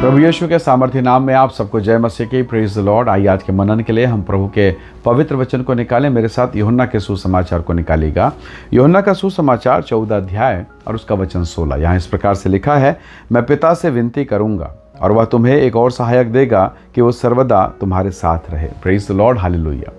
प्रभु यीशु के सामर्थ्य नाम में आप सबको जय मसीह की। Praise the Lord. आइए आज के मनन के लिए हम प्रभु के पवित्र वचन को निकालें। मेरे साथ यूहन्ना के सुसमाचार को निकालिएगा। यूहन्ना का सुसमाचार 14 अध्याय और उसका वचन 16। यहाँ इस प्रकार से लिखा है, मैं पिता से विनती करूंगा और वह तुम्हें एक और सहायक देगा कि वो सर्वदा तुम्हारे साथ रहे। Praise the Lord, hallelujah.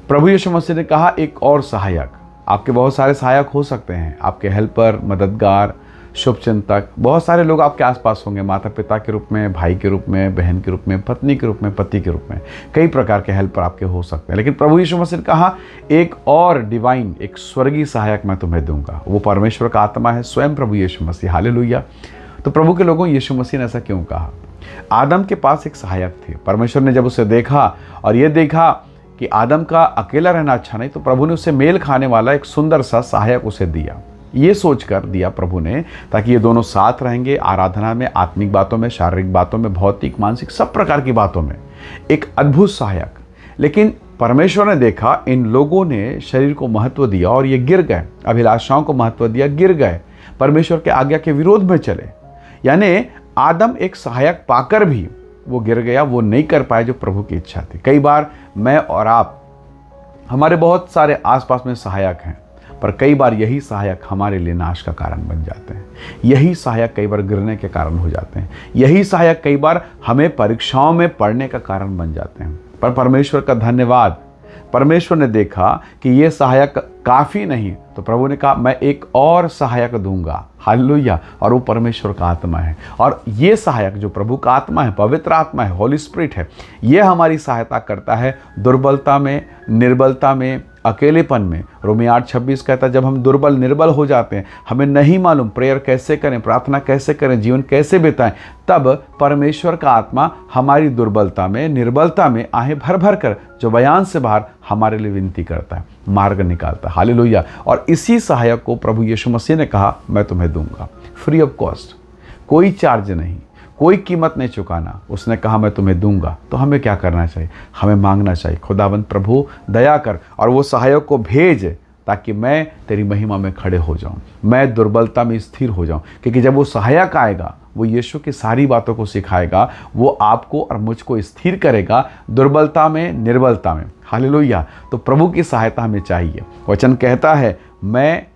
प्रभु यीशु मसीह ने कहा एक और सहायक। आपके बहुत सारे सहायक हो सकते हैं, आपके हेल्पर, मददगार, शुभचिंतक, बहुत सारे लोग आपके आसपास होंगे। माता पिता के रूप में, भाई के रूप में, बहन के रूप में, पत्नी के रूप में, पति के रूप में, कई प्रकार के हेल्पर आपके हो सकते हैं। लेकिन प्रभु यीशु मसीह ने कहा एक और डिवाइन, एक स्वर्गीय सहायक मैं तुम्हें दूंगा। वो परमेश्वर का आत्मा है, स्वयं प्रभु यीशु मसीह। हालेलुया। तो प्रभु के लोगों, यीशु मसीह ने ऐसा क्यों कहा? आदम के पास एक सहायक थे। परमेश्वर ने जब उसे देखा और ये देखा कि आदम का अकेला रहना अच्छा नहीं, तो प्रभु ने उसे मेल खाने वाला एक सुंदर सा सहायक उसे दिया। ये सोच कर दिया प्रभु ने, ताकि ये दोनों साथ रहेंगे आराधना में, आत्मिक बातों में, शारीरिक बातों में, भौतिक, मानसिक, सब प्रकार की बातों में। एक अद्भुत सहायक। लेकिन परमेश्वर ने देखा इन लोगों ने शरीर को महत्व दिया और ये गिर गए, अभिलाषाओं को महत्व दिया, गिर गए, परमेश्वर के आज्ञा के विरोध में चले। यानी आदम एक सहायक पाकर भी वो गिर गया, वो नहीं कर पाया जो प्रभु की इच्छा थी। कई बार मैं और आप, हमारे बहुत सारे आसपास में सहायक हैं, पर कई बार यही सहायक हमारे लिए नाश का कारण बन जाते हैं। यही सहायक कई बार गिरने के कारण हो जाते हैं। यही सहायक कई बार हमें परीक्षाओं में पढ़ने का कारण बन जाते हैं। पर परमेश्वर का धन्यवाद, परमेश्वर ने देखा कि ये सहायक काफ़ी नहीं, तो प्रभु ने कहा मैं एक और सहायक दूंगा। हालेलुया। और वो परमेश्वर का आत्मा है। और ये सहायक जो प्रभु का आत्मा है, पवित्र आत्मा है, होली स्पिरिट है, ये हमारी सहायता करता है दुर्बलता में, निर्बलता में, अकेलेपन में। रोमी 8:26 कहता है, जब हम दुर्बल निर्बल हो जाते हैं, हमें नहीं मालूम प्रेयर कैसे करें, प्रार्थना कैसे करें, जीवन कैसे बिताएं, तब परमेश्वर का आत्मा हमारी दुर्बलता में, निर्बलता में आहें भर भर कर जो बयान से बाहर हमारे लिए विनती करता है, मार्ग निकालता है। हालेलुया। और इसी सहायक को प्रभु यीशु मसीह ने कहा मैं तुम्हें दूंगा, फ्री ऑफ कॉस्ट, कोई चार्ज नहीं, कोई कीमत नहीं चुकाना। उसने कहा मैं तुम्हें दूंगा। तो हमें क्या करना चाहिए? हमें मांगना चाहिए, खुदावंद प्रभु दया कर और वो सहायक को भेज, ताकि मैं तेरी महिमा में खड़े हो जाऊं, मैं दुर्बलता में स्थिर हो जाऊं। क्योंकि जब वो सहायक आएगा, वो यीशु की सारी बातों को सिखाएगा, वो आपको और मुझको स्थिर करेगा दुर्बलता में, निर्बलता में। हालेलुया। तो प्रभु की सहायता हमें चाहिए। वचन कहता है मैं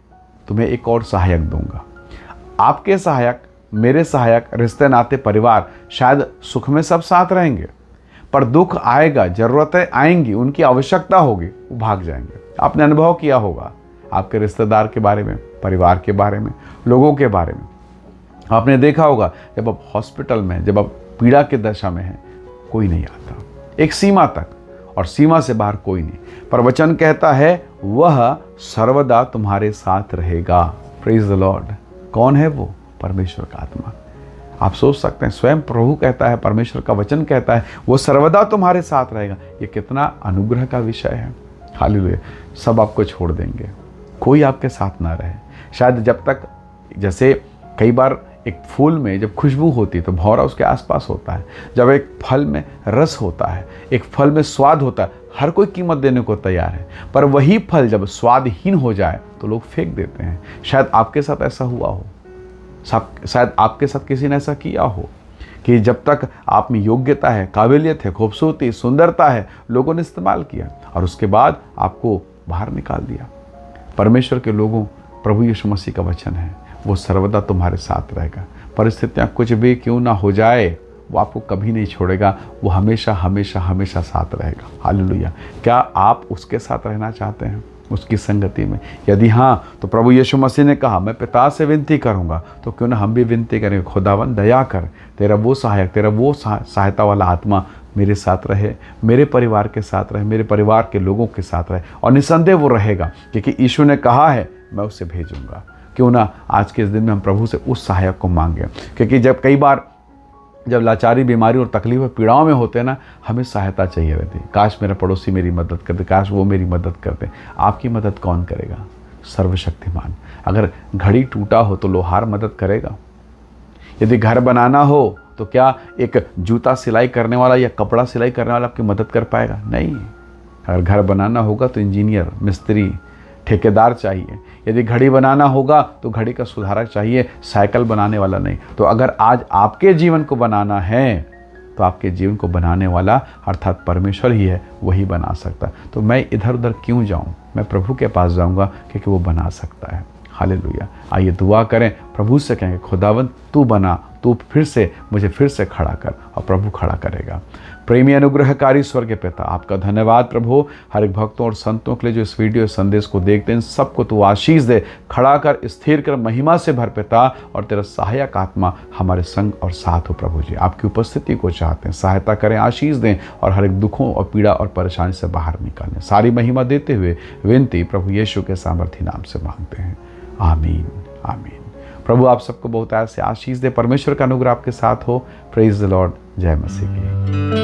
तुम्हें एक और सहायक दूंगा। आपके सहायक, मेरे सहायक, रिश्ते नाते, परिवार, शायद सुख में सब साथ रहेंगे, पर दुख आएगा, ज़रूरतें आएंगी, उनकी आवश्यकता होगी, वो भाग जाएंगे। आपने अनुभव किया होगा आपके रिश्तेदार के बारे में, परिवार के बारे में, लोगों के बारे में। आपने देखा होगा जब आप हॉस्पिटल में, जब आप पीड़ा की दशा में हैं, कोई नहीं आता, एक सीमा तक, और सीमा से बाहर कोई नहीं। पर वचन कहता है वह सर्वदा तुम्हारे साथ रहेगा। Praise the Lord. कौन है वो? परमेश्वर का आत्मा। आप सोच सकते हैं, स्वयं प्रभु कहता है, परमेश्वर का वचन कहता है वो सर्वदा तुम्हारे साथ रहेगा। ये कितना अनुग्रह का विषय है। हालेलुया। सब आपको छोड़ देंगे, कोई आपके साथ ना रहे। शायद जब तक, जैसे कई बार एक फूल में जब खुशबू होती है तो भौरा उसके आसपास होता है। जब एक फल में रस होता है, एक फल में स्वाद होता है, हर कोई कीमत देने को तैयार है। पर वही फल जब स्वादहीन हो जाए तो लोग फेंक देते हैं। शायद आपके साथ ऐसा हुआ हो, शायद आपके साथ किसी ने ऐसा किया हो कि जब तक आप में योग्यता है, काबिलियत है, खूबसूरती, सुंदरता है, लोगों ने इस्तेमाल किया और उसके बाद आपको बाहर निकाल दिया। परमेश्वर के लोगों, प्रभु यीशु मसीह का वचन है वो सर्वदा तुम्हारे साथ रहेगा। परिस्थितियाँ कुछ भी क्यों ना हो जाए, वो आपको कभी नहीं छोड़ेगा। वो हमेशा हमेशा हमेशा साथ रहेगा। हालेलुया। क्या आप उसके साथ रहना चाहते हैं, उसकी संगति में? यदि हाँ, तो प्रभु यीशु मसीह ने कहा मैं पिता से विनती करूंगा, तो क्यों ना हम भी विनती करेंगे, खुदावन दया कर, तेरा वो सहायक, तेरा वो सहायता वाला आत्मा मेरे साथ रहे, मेरे परिवार के साथ रहे, मेरे परिवार के लोगों के साथ रहे। और निसंदेह वो रहेगा, क्योंकि यीशु ने कहा है मैं उसे भेजूंगा। क्यों ना आज के इस दिन में हम प्रभु से उस सहायक को मांगे। क्योंकि जब कई बार जब लाचारी, बीमारी और तकलीफ और पीड़ाओं में होते हैं ना, हमें सहायता चाहिए रहती है। काश मेरा पड़ोसी मेरी मदद कर दे, काश वो मेरी मदद कर दे। आपकी मदद कौन करेगा? सर्वशक्तिमान। अगर घड़ी टूटा हो तो लोहार मदद करेगा। यदि घर बनाना हो तो क्या एक जूता सिलाई करने वाला या कपड़ा सिलाई करने वाला आपकी मदद कर पाएगा? नहीं। अगर घर बनाना होगा तो इंजीनियर, मिस्त्री, ठेकेदार चाहिए। यदि घड़ी बनाना होगा तो घड़ी का सुधारक चाहिए, साइकिल बनाने वाला नहीं। तो अगर आज आपके जीवन को बनाना है तो आपके जीवन को बनाने वाला अर्थात परमेश्वर ही है, वही बना सकता है। तो मैं इधर उधर क्यों जाऊं, मैं प्रभु के पास जाऊंगा क्योंकि वो बना सकता है। हालेलुया। आइए दुआ करें, प्रभु से कहेंगे खुदावंद तू बना, तू फिर से मुझे फिर से खड़ा कर, और प्रभु खड़ा करेगा। प्रेमी अनुग्रहकारी स्वर्गीय पिता, आपका धन्यवाद प्रभु, हर एक भक्तों और संतों के लिए जो इस वीडियो संदेश को देखते हैं, सबको तू आशीष दे, खड़ा कर, स्थिर कर, महिमा से भर पिता, और तेरा सहायक आत्मा हमारे संग और साथ हो प्रभु जी। आपकी उपस्थिति को चाहते हैं, सहायता करें, आशीष दें, और हर एक दुखों और पीड़ा और परेशानी से बाहर निकालें। सारी महिमा देते हुए विनती प्रभु यीशु के सामर्थी नाम से मांगते हैं, आमीन आमीन। प्रभु आप सबको बहुत ऐसे आशीष दे, परमेश्वर का अनुग्रह आपके साथ हो। Praise the Lord. जय मसीह की।